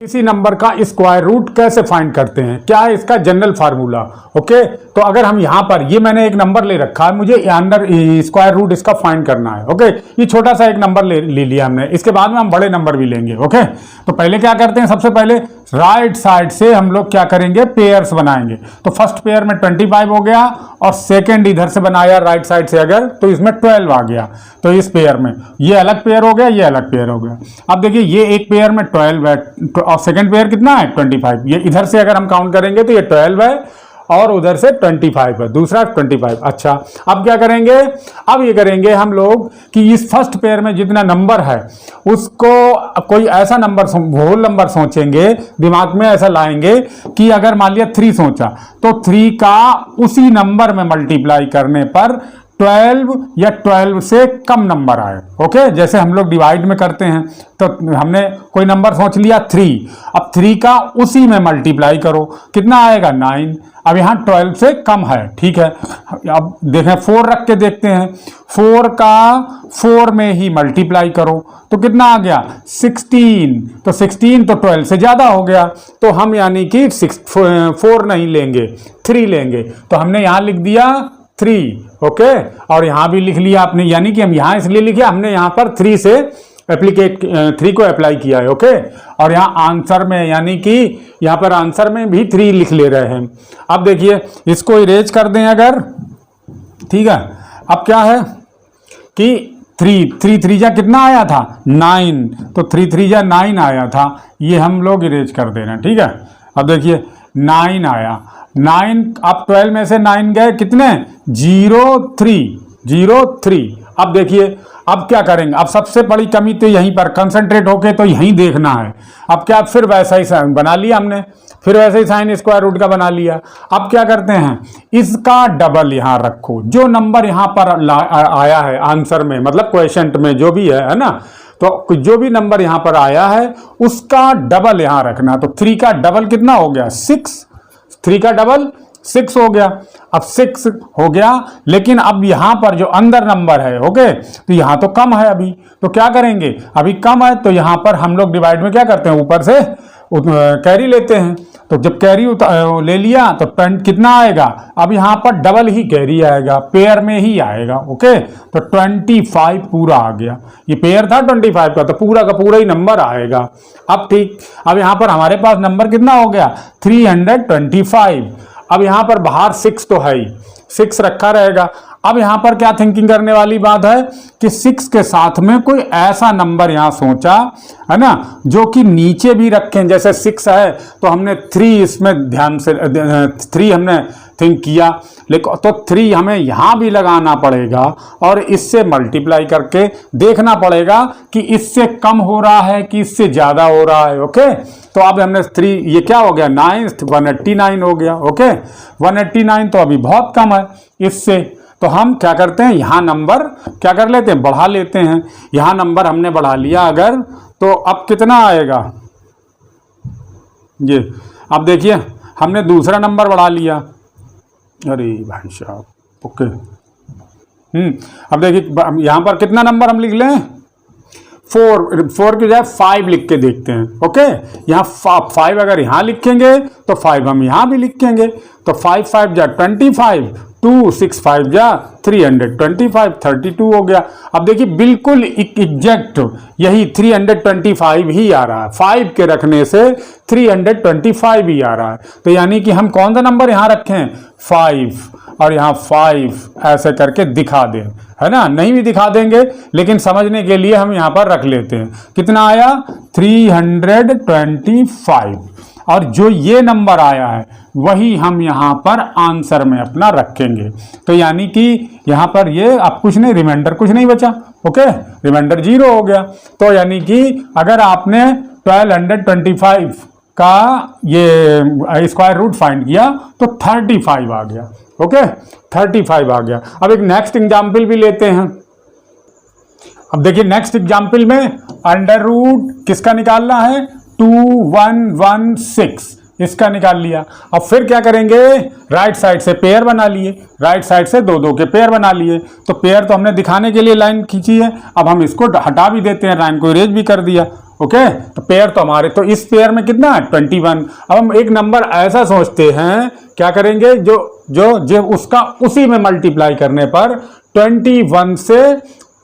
किसी नंबर का square root कैसे फाइंड करते हैं, क्या है इसका जनरल फार्मूला। ओके, तो अगर हम यहाँ पर ये मैंने एक नंबर ले रखा है, मुझे अंदर स्क्वायर रूट इसका फाइंड करना है। ओके, ये छोटा सा एक नंबर ले लिया हमने, इसके बाद में हम बड़े नंबर भी लेंगे। ओके, तो पहले क्या करते हैं, सबसे पहले राइट साइड से हम लोग क्या करेंगे, पेयर्स बनाएंगे। तो फर्स्ट पेयर में 25 हो गया और सेकेंड इधर से बनाया राइट साइड से अगर, तो इसमें 12 आ गया। तो इस पेयर में ये अलग पेयर हो गया, ये अलग पेयर हो गया। अब देखिए ये एक पेयर में 12 है और सेकंड पेयर कितना है 25। ये इधर से अगर हम काउंट करेंगे तो ये 12 है और उधर से 25 है, दूसरा 25। अच्छा, अब क्या करेंगे, अब ये करेंगे हम लोग कि इस फर्स्ट पेयर में जितना नंबर है उसको कोई ऐसा नंबर, होल नंबर सोचेंगे, दिमाग में ऐसा लाएंगे कि अगर मान लिया 3 सोचा तो 3 का उसी नंबर में मल्टीप्लाई करने पर 12 या 12 से कम नंबर आए। ओके, जैसे हम लोग डिवाइड में करते हैं तो हमने कोई नंबर सोच लिया 3, अब 3 का उसी में मल्टीप्लाई करो, कितना आएगा 9। अब यहाँ 12 से कम है, ठीक है। अब देखें 4 रख के देखते हैं, 4 का 4 में ही मल्टीप्लाई करो तो कितना आ गया 16। तो 16 तो 12 से ज़्यादा हो गया, तो हम यानी कि 4 नहीं लेंगे, 3 लेंगे। तो हमने यहाँ लिख दिया 3। ओके, और यहाँ भी लिख लिया आपने, यानी कि हम यहाँ इसलिए लिखे, हमने यहाँ पर 3 से 3 को अप्लाई किया है। ओके, और यहाँ आंसर में, यानी कि यहाँ पर आंसर में भी 3 लिख ले रहे हैं। अब देखिए इसको इरेज कर दें अगर, ठीक है। अब क्या है कि 3 जा कितना आया था 9, तो 3 जा 9 आया था, ये हम लोग इरेज कर दे रहे हैं, ठीक है। अब देखिए 9 आया, 9, अब 12 में से 9 गए कितने 0 3। अब देखिए अब क्या करेंगे, अब सबसे बड़ी कमी तो यहीं पर कंसंट्रेट होके तो यहीं देखना है। अब क्या, फिर वैसा ही बना लिया हमने, फिर वैसे ही साइन स्क्वायर रूट का बना लिया। अब क्या करते हैं, इसका डबल यहाँ रखो, जो नंबर यहाँ पर आया है आंसर में, मतलब क्वेश्चन में जो भी है ना, तो जो भी नंबर यहाँ पर आया है उसका डबल यहाँ रखना। तो 3 का डबल कितना हो गया 6, 3 का डबल 6 हो गया। अब 6 हो गया, लेकिन अब यहाँ पर जो अंदर नंबर है, ओके, तो यहाँ तो कम है अभी, तो क्या करेंगे, अभी कम है तो यहाँ पर हम लोग डिवाइड में क्या करते हैं, ऊपर से कैरी लेते हैं। तो जब कैरी ले लिया तो कितना आएगा, अब यहाँ पर डबल ही कैरी आएगा, पेयर में ही आएगा। ओके, तो 25 पूरा आ गया, ये पेयर था 25 का, तो पूरा का पूरा ही नंबर आएगा। अब ठीक, अब यहाँ पर हमारे पास नंबर कितना हो गया 325। अब यहाँ पर बाहर 6 तो है ही, 6 रखा रहेगा। अब यहाँ पर क्या थिंकिंग करने वाली बात है कि 6 के साथ में कोई ऐसा नंबर यहाँ सोचा है ना जो कि नीचे भी रखें, जैसे 6 है तो हमने 3 इसमें ध्यान से 3 हमने थिंक किया, लेकिन तो 3 हमें यहाँ भी लगाना पड़ेगा और इससे मल्टीप्लाई करके देखना पड़ेगा कि इससे कम हो रहा है कि इससे ज़्यादा हो रहा है। ओके, तो अब हमने 3, ये क्या हो गया 9, 189 हो गया। ओके, 189 तो अभी बहुत कम है इससे, तो हम क्या करते हैं, यहाँ नंबर क्या कर लेते हैं, बढ़ा लेते हैं। यहाँ नंबर हमने बढ़ा लिया अगर, तो अब कितना आएगा ये, अब देखिए हमने दूसरा नंबर बढ़ा लिया, अरे भाई साहब। ओके, अब देखिए यहाँ पर कितना नंबर हम लिख लें, 4 की बजाय 5 लिख के देखते हैं। ओके, यहाँ 5 अगर यहाँ लिखेंगे तो 5 हम यहाँ भी लिखेंगे, तो 5 5 जा 25, 2 6 5 जा 325, 32 हो गया। अब देखिए बिल्कुल एग्जैक्ट यही 325 ही आ रहा है, 5 के रखने से 325 ही आ रहा है। तो यानी कि हम कौन सा नंबर यहाँ रखें 5, और यहाँ 5 ऐसे करके दिखा दें, है ना, नहीं भी दिखा देंगे लेकिन समझने के लिए हम यहाँ पर रख लेते हैं। कितना आया 325, और जो ये नंबर आया है वही हम यहाँ पर आंसर में अपना रखेंगे। तो यानी कि यहाँ पर ये अब कुछ नहीं, रिमाइंडर कुछ नहीं बचा। ओके, रिमाइंडर 0 हो गया। तो यानी कि अगर आपने 1225 का ये स्क्वायर रूट फाइंड किया तो 35 आ गया। ओके, 35 आ गया। अब एक नेक्स्ट एग्जाम्पल भी लेते हैं। अब देखिए नेक्स्ट एग्जाम्पल में अंडर रूट किसका निकालना है 2116, इसका निकाल लिया। अब फिर क्या करेंगे, राइट साइड से पेयर बना लिए, राइट साइड से 2 के पेयर बना लिए। तो पेयर तो हमने दिखाने के लिए लाइन खींची है, अब हम इसको हटा भी देते हैं, लाइन को इरेज भी कर दिया। ओके, तो पेयर तो हमारे, तो इस पेयर में कितना है 21। अब हम एक नंबर ऐसा सोचते हैं, क्या करेंगे, जो जो जो उसका उसी में मल्टीप्लाई करने पर 21 से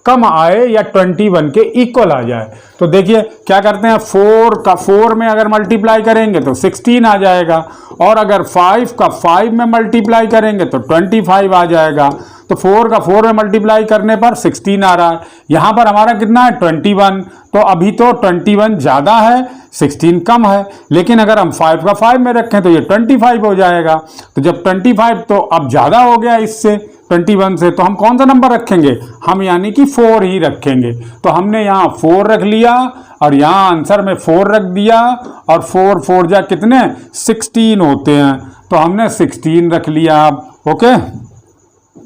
कम आए या 21 के इक्वल आ जाए। तो देखिए क्या करते हैं, 4 का 4 में अगर मल्टीप्लाई करेंगे तो 16 आ जाएगा, और अगर 5 का 5 में मल्टीप्लाई करेंगे तो 25 आ जाएगा। तो 4 का 4 में मल्टीप्लाई करने पर 16 आ रहा है। यहाँ पर हमारा कितना है 21, तो अभी तो 21 ज़्यादा है, 16 कम है, लेकिन अगर हम 5 का 5 में रखें तो ये 25 हो जाएगा। तो जब 25 तो अब ज़्यादा हो गया इससे 21 से, तो हम कौन सा नंबर रखेंगे, हम यानी कि 4 ही रखेंगे। तो हमने यहाँ 4 रख लिया और यहाँ आंसर में 4 रख दिया, और 4 4 जा कितने 16 होते हैं, तो हमने 16 रख लिया। ओके,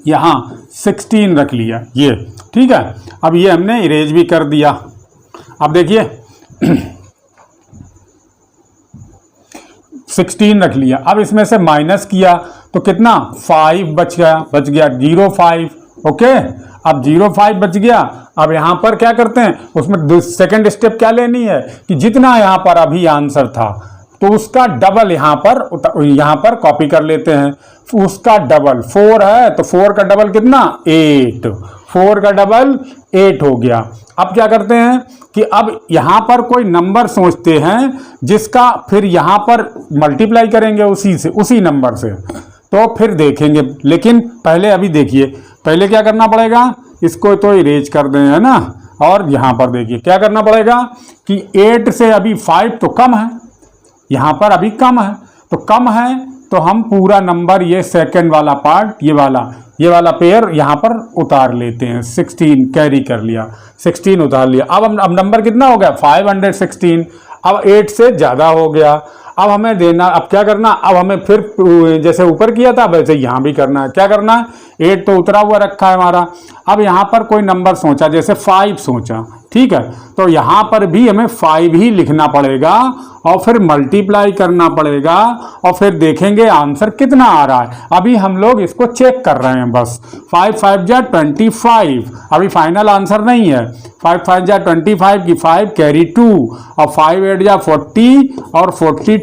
यहाँ 16 रख लिया, ये ठीक है। अब ये हमने इरेज भी कर दिया। अब देखिए 16 रख लिया, अब इसमें से माइनस किया तो कितना 5 बच गया 05। ओके, अब 05 बच गया। अब यहाँ पर क्या करते हैं, उसमें सेकंड स्टेप क्या लेनी है कि जितना यहाँ पर अभी आंसर था तो उसका डबल यहाँ पर कॉपी कर लेते हैं। उसका डबल 4 है तो 4 का डबल कितना 8, 4 का डबल 8 हो गया। अब क्या करते हैं कि अब यहाँ पर कोई नंबर सोचते हैं जिसका फिर यहाँ पर मल्टीप्लाई करेंगे उसी नंबर से, तो फिर देखेंगे। लेकिन पहले अभी देखिए, पहले क्या करना पड़ेगा, इसको तो इरेज कर दें, है ना। और यहाँ पर देखिए क्या करना पड़ेगा कि 8 से अभी 5 तो कम है, यहाँ पर अभी कम है, तो कम है तो हम पूरा नंबर ये सेकंड वाला पार्ट ये वाला पेयर यहाँ पर उतार लेते हैं। 16 कैरी कर लिया, 16 उतार लिया। अब नंबर कितना हो गया 516। अब 8 से ज़्यादा हो गया। अब हमें देना, अब क्या करना, अब हमें फिर जैसे ऊपर किया था वैसे यहाँ भी करना है। क्या करना है, 8 तो उतरा हुआ रखा है हमारा। अब यहाँ पर कोई नंबर सोचा, जैसे 5 सोचा, ठीक है, तो यहाँ पर भी हमें 5 ही लिखना पड़ेगा और फिर मल्टीप्लाई करना पड़ेगा और फिर देखेंगे आंसर कितना आ रहा है। अभी हम लोग इसको चेक कर रहे हैं बस। 5 5 जा 25, अभी फाइनल आंसर नहीं है। 5 5 जा 25 की 5 कैरी 2 और 5 8 जा 40 और 42।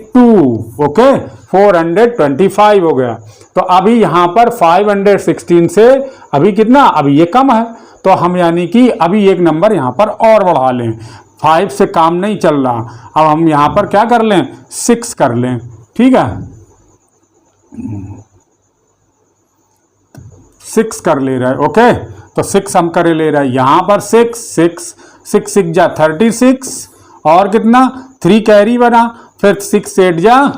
ओके, 425 हो गया। तो अभी यहाँ पर 516 से अभी कितना, अभी ये कम है, तो हम यानी कि अभी एक नंबर यहाँ पर और बढ़ा लें। 5 से काम नहीं चल रहा, अब हम यहाँ पर क्या कर लें 6 कर लें, ठीक है, 6 कर ले रहे हैं। ओके, तो 6 हम कर ले रहे हैं यहाँ पर 6 6 जा 36 और कितना 3 कैरी बना, फिर 6 8 जा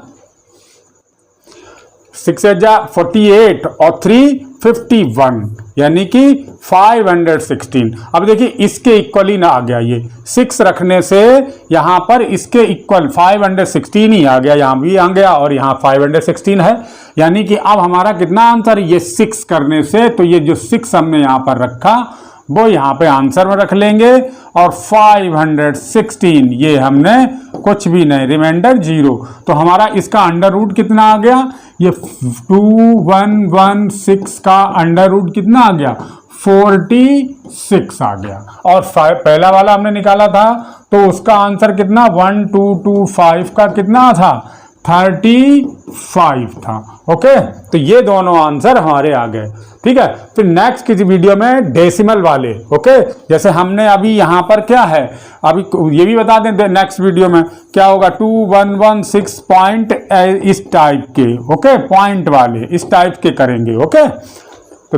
48 और 3 51 यानी कि 516। अब देखिए इसके इक्वल ही ना आ गया, ये 6 रखने से यहाँ पर इसके इक्वल 516 ही आ गया, यहाँ भी आ गया और यहाँ 516 है। यानी कि अब हमारा कितना आंसर, ये 6 करने से, तो ये जो 6 हमने यहाँ पर रखा वो यहाँ पे आंसर में रख लेंगे और 516 ये हमने कुछ भी नहीं, रिमाइंडर 0। तो हमारा इसका अंडर रूट कितना आ गया, ये 2116 का अंडर रूट कितना आ गया 46 आ गया। और पहला वाला हमने निकाला था तो उसका आंसर कितना 1225 का कितना था 35 था। ओके, तो ये दोनों आंसर हमारे आ गए, ठीक है। फिर नेक्स्ट किसी वीडियो में डेसिमल वाले, ओके, जैसे हमने अभी यहाँ पर क्या है, अभी ये भी बता दें नेक्स्ट वीडियो में क्या होगा 2116 पॉइंट इस टाइप के, ओके, पॉइंट वाले इस टाइप के करेंगे। ओके, तो